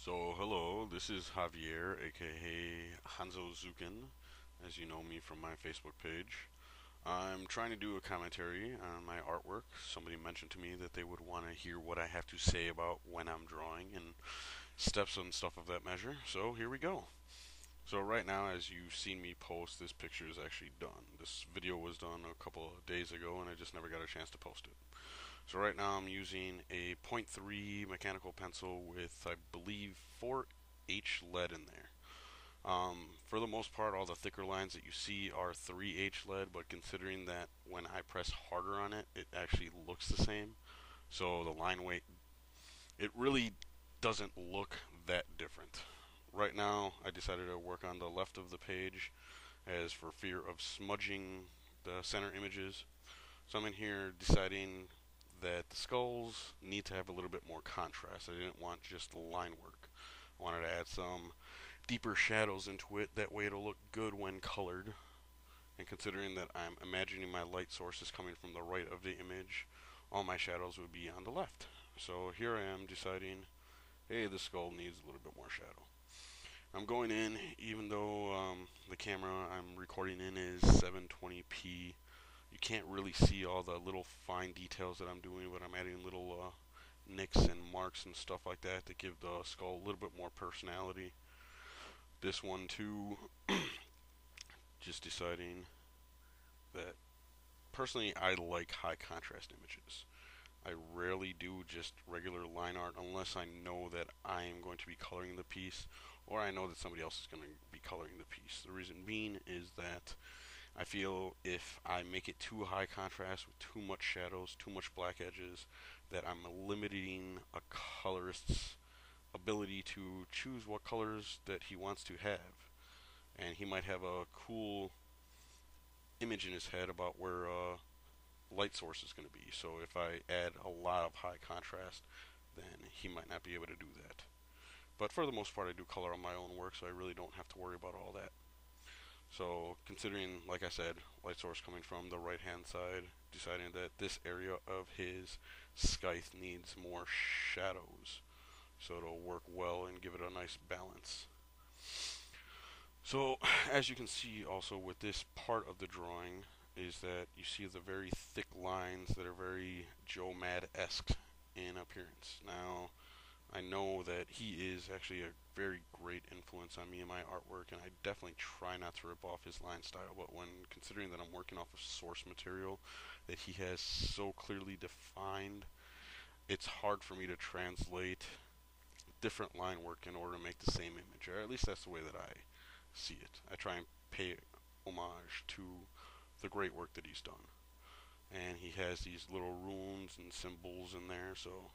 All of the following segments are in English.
So, hello, this is Javier, aka Hanzozuken, as you know me from my Facebook page. I'm trying to do a commentary on my artwork. Somebody mentioned to me that they would want to hear what I have to say about when I'm drawing and steps and stuff of that measure. So, here we go. So, right now, as you've seen me post, this picture is actually done. This video was done a couple of days ago, and I just never got a chance to post it. So right now I'm using a .3 mechanical pencil with, I believe, 4H lead in there. For the most part, all the thicker lines that you see are 3H lead, but considering that when I press harder on it, it actually looks the same. So the line weight, it really doesn't look that different. Right now, I decided to work on the left of the page as for fear of smudging the center images. So I'm in here deciding that the skulls need to have a little bit more contrast. I didn't want just line work. I wanted to add some deeper shadows into it. That way it'll look good when colored. And considering that I'm imagining my light source is coming from the right of the image, all my shadows would be on the left. So here I am deciding, hey, the skull needs a little bit more shadow. I'm going in, even though the camera I'm recording in is 720p. You can't really see all the little fine details that I'm doing, but I'm adding little nicks and marks and stuff like that to give the skull a little bit more personality. This one too, just deciding that personally I like high contrast images. I rarely do just regular line art unless I know that I am going to be coloring the piece or I know that somebody else is going to be coloring the piece. The reason being is that I feel if I make it too high contrast with too much shadows, too much black edges, that I'm limiting a colorist's ability to choose what colors that he wants to have. And he might have a cool image in his head about where light source is going to be. So if I add a lot of high contrast, then he might not be able to do that. But for the most part, I do color on my own work, so I really don't have to worry about all that. So considering, like I said, light source coming from the right hand side, deciding that this area of his scythe needs more shadows so it'll work well and give it a nice balance. So as you can see also with this part of the drawing is that you see the very thick lines that are very Joe Mad-esque in appearance. Now I know that he is actually a very great influence on me and my artwork, and I definitely try not to rip off his line style. But when considering that I'm working off of source material that he has so clearly defined, it's hard for me to translate different line work in order to make the same image, or at least that's the way that I see it. I try and pay homage to the great work that he's done. And he has these little runes and symbols in there, so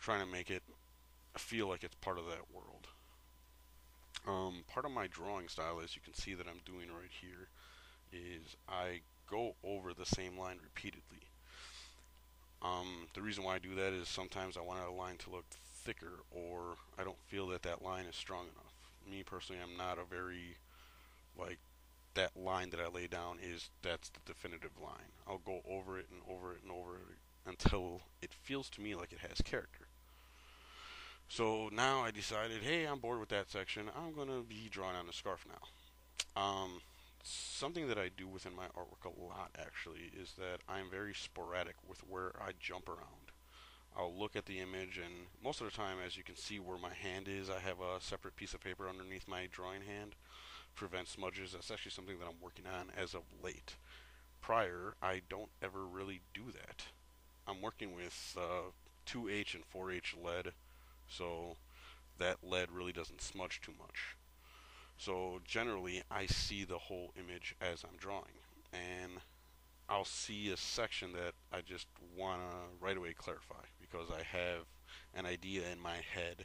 trying to make it feel like it's part of that world. Part of my drawing style, as you can see that I'm doing right here, is I go over the same line repeatedly. The reason why I do that is sometimes I want a line to look thicker, or I don't feel that that line is strong enough. Me personally, I'm not a very like that line that I lay down is that's the definitive line. I'll go over it and over it and over it until it feels to me like it has character. So now I decided, hey, I'm bored with that section. I'm gonna be drawing on a scarf now. Something that I do within my artwork a lot actually is that I'm very sporadic with where I jump around. I'll look at the image, and most of the time, as you can see where my hand is, I have a separate piece of paper underneath my drawing hand to prevent smudges. That's actually something that I'm working on as of late. Prior, I don't ever really do that. I'm working with 2H and 4H lead, so that lead really doesn't smudge too much. So generally, I see the whole image as I'm drawing, and I'll see a section that I just want to right away clarify because I have an idea in my head,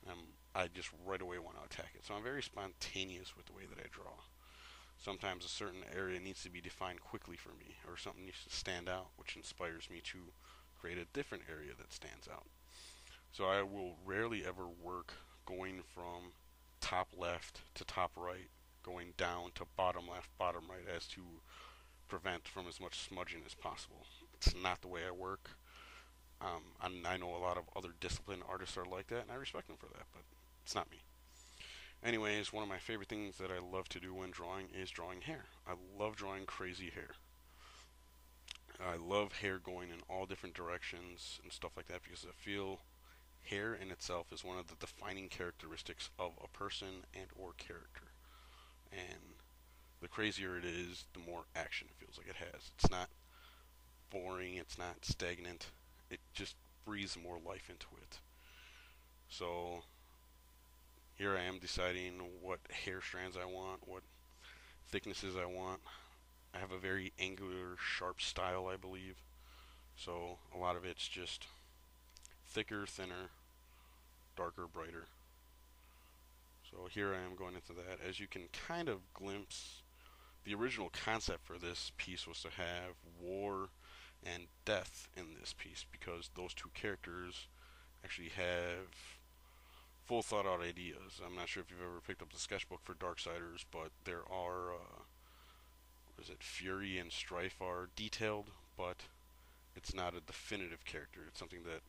and I just right away want to attack it. So I'm very spontaneous with the way that I draw. Sometimes a certain area needs to be defined quickly for me, or something needs to stand out, which inspires me to create a different area that stands out. So I will rarely ever work going from top left to top right, going down to bottom left, bottom right, as to prevent from as much smudging as possible. It's not the way I work. I know a lot of other disciplined artists are like that, and I respect them for that, but it's not me. Anyways, one of my favorite things that I love to do when drawing is drawing hair. I love drawing crazy hair. I love hair going in all different directions and stuff like that because I feel hair in itself is one of the defining characteristics of a person and or character. And the crazier it is, the more action it feels like it has. It's not boring, it's not stagnant. It just breathes more life into it. So here I am deciding what hair strands I want, what thicknesses I want. I have a very angular, sharp style, I believe. So a lot of it's just thicker, thinner, darker, brighter. So here I am going into that. As you can kind of glimpse, the original concept for this piece was to have war and death in this piece because those two characters actually have full thought out ideas. I'm not sure if you've ever picked up the sketchbook for Darksiders, but there are, what is it, Fury and Strife are detailed, but it's not a definitive character. It's something that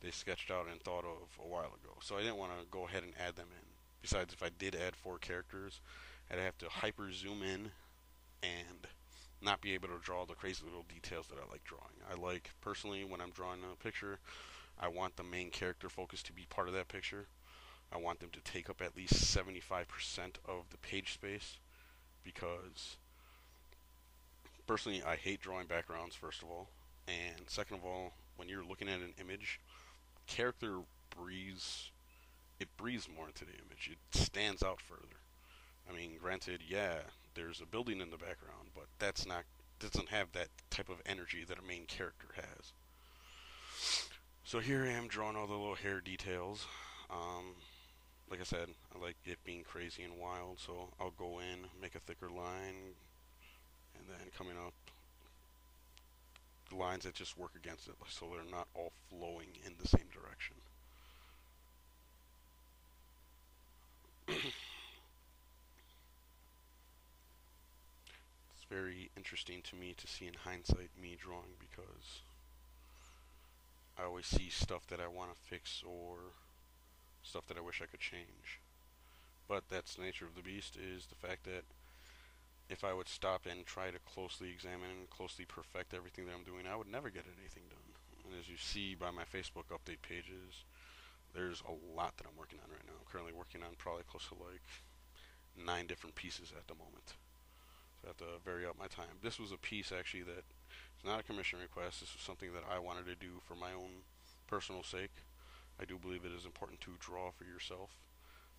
they sketched out and thought of a while ago. So I didn't want to go ahead and add them in. Besides, if I did add four characters, I'd have to hyper zoom in and not be able to draw the crazy little details that I like drawing. I like, personally, when I'm drawing a picture, I want the main character focus to be part of that picture. I want them to take up at least 75% of the page space because, personally, I hate drawing backgrounds, first of all. And second of all, when you're looking at an image, character breathes, it breathes more into the image. It stands out further. I mean, granted, yeah, there's a building in the background, but that's not, doesn't have that type of energy that a main character has. So here I am drawing all the little hair details. Like I said, I like it being crazy and wild, so I'll go in, make a thicker line, and then coming up, the lines that just work against it, so they're not all flowing in the same direction. It's very interesting to me to see in hindsight me drawing because I always see stuff that I want to fix or stuff that I wish I could change. But that's the nature of the beast, is the fact that if I would stop and try to closely examine and closely perfect everything that I'm doing, I would never get anything done. And as you see by my Facebook update pages, there's a lot that I'm working on right now. I'm currently working on probably close to like 9 different pieces at the moment. So I have to vary up my time. This was a piece actually that it's not a commission request. This was something that I wanted to do for my own personal sake. I do believe it is important to draw for yourself.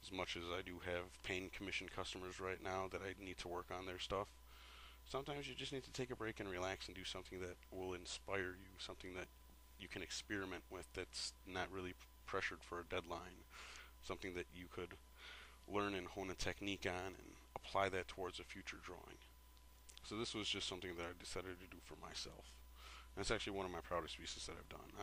As much as I do have paying commission customers right now that I need to work on their stuff, sometimes you just need to take a break and relax and do something that will inspire you, something that you can experiment with that's not really pressured for a deadline, something that you could learn and hone a technique on and apply that towards a future drawing. So this was just something that I decided to do for myself. And it's actually one of my proudest pieces that I've done.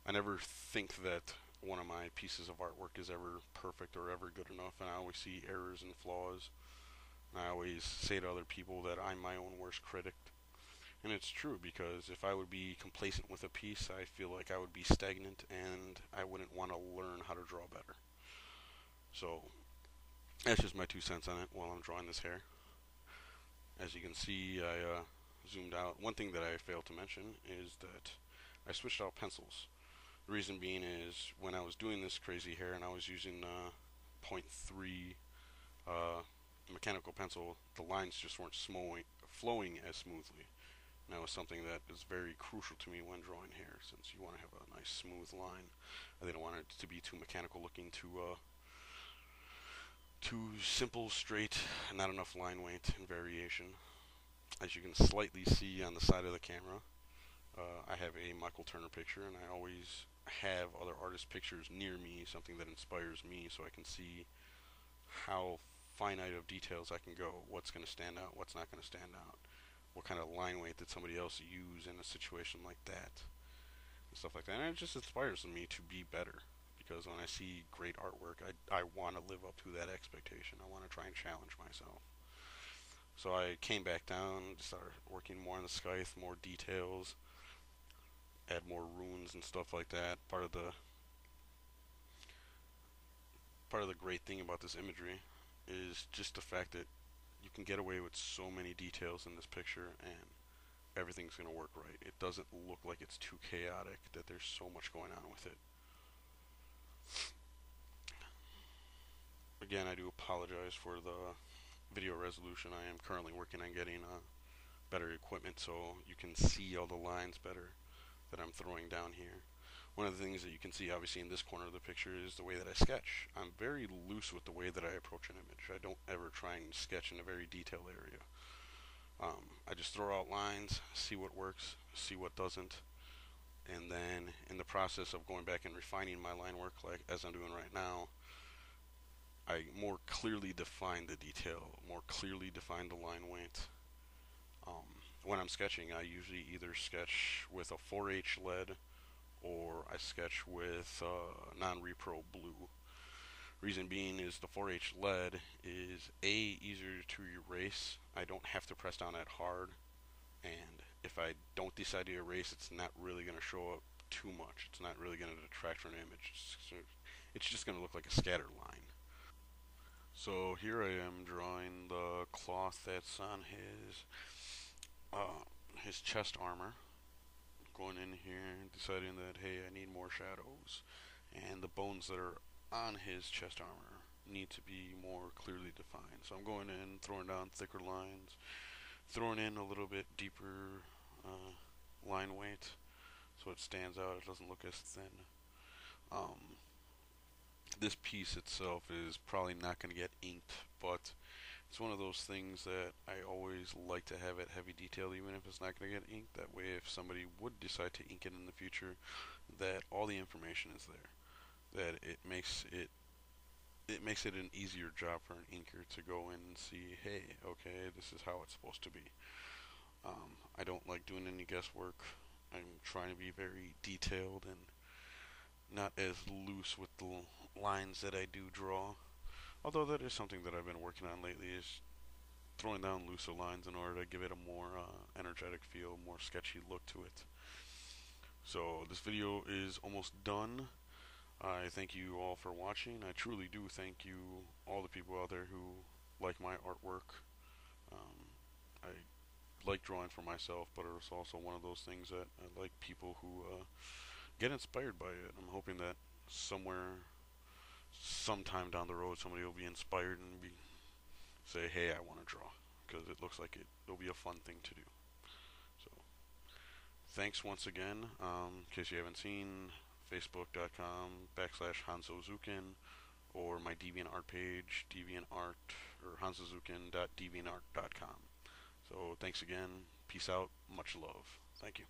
I never think that one of my pieces of artwork is ever perfect or ever good enough, and I always see errors and flaws. And I always say to other people that I'm my own worst critic. And it's true, because if I would be complacent with a piece, I feel like I would be stagnant and I wouldn't want to learn how to draw better. So that's just my 2 cents on it while I'm drawing this hair. As you can see, I zoomed out. One thing that I failed to mention is that I switched out pencils. The reason being is when I was doing this crazy hair and I was using .3 uh, mechanical pencil, the lines just weren't flowing as smoothly. And that was something that is very crucial to me when drawing hair, since you want to have a nice smooth line. I didn't want it to be too mechanical looking, too simple, straight, not enough line weight and variation. As you can slightly see on the side of the camera, I have a Michael Turner picture, and I always have other artists' pictures near me, something that inspires me, so I can see how finite of details I can go, what's going to stand out, what's not going to stand out, what kind of line weight did somebody else use in a situation like that, and stuff like that. And it just inspires me to be better, because when I see great artwork, I want to live up to that expectation. I want to try and challenge myself. So I came back down, started working more on the scythe, more details, add more runes and stuff like that. Part of the great thing about this imagery is just the fact that you can get away with so many details in this picture and everything's going to work right. It doesn't look like it's too chaotic, that there's so much going on with it. Again, I do apologize for the video resolution. I am currently working on getting better equipment so you can see all the lines better that I'm throwing down here. One of the things that you can see obviously in this corner of the picture is the way that I sketch. I'm very loose with the way that I approach an image. I don't ever try and sketch in a very detailed area. I just throw out lines, see what works, see what doesn't, and then in the process of going back and refining my line work, like as I'm doing right now, I more clearly define the detail, more clearly define the line weight. When I'm sketching, I usually either sketch with a 4H lead or I sketch with non-repro blue. Reason being is the 4H lead is easier to erase. I don't have to press down that hard, and if I don't decide to erase, it's not really going to show up too much. It's not really going to detract from an image. It's just going to look like a scatter line. So here I am drawing the cloth that's on his chest armor. Going in here and deciding that, hey, I need more shadows, and the bones that are on his chest armor need to be more clearly defined. So I'm going in, throwing down thicker lines, throwing in a little bit deeper line weight so it stands out, it doesn't look as thin. This piece itself is probably not going to get inked, but it's one of those things that I always like to have it heavy detail even if it's not going to get inked. That way if somebody would decide to ink it in the future, that all the information is there. That it makes it an easier job for an inker to go in and see, hey, okay, this is how it's supposed to be. I don't like doing any guesswork. I'm trying to be very detailed and not as loose with the lines that I do draw. Although that is something that I've been working on lately, is throwing down looser lines in order to give it a more energetic feel, more sketchy look to it. So this video is almost done. I thank you all for watching. I truly do thank you, all the people out there who like my artwork. I like drawing for myself, but it's also one of those things that I like people who get inspired by it. I'm hoping that somewhere, sometime down the road, somebody will be inspired and say, hey, I want to draw, because it looks like it'll be a fun thing to do. So, thanks once again. In case you haven't seen, facebook.com/Hanzozuken, or my DeviantArt page, DeviantArt, or hanzozuken.deviantart.com. So, thanks again. Peace out. Much love. Thank you.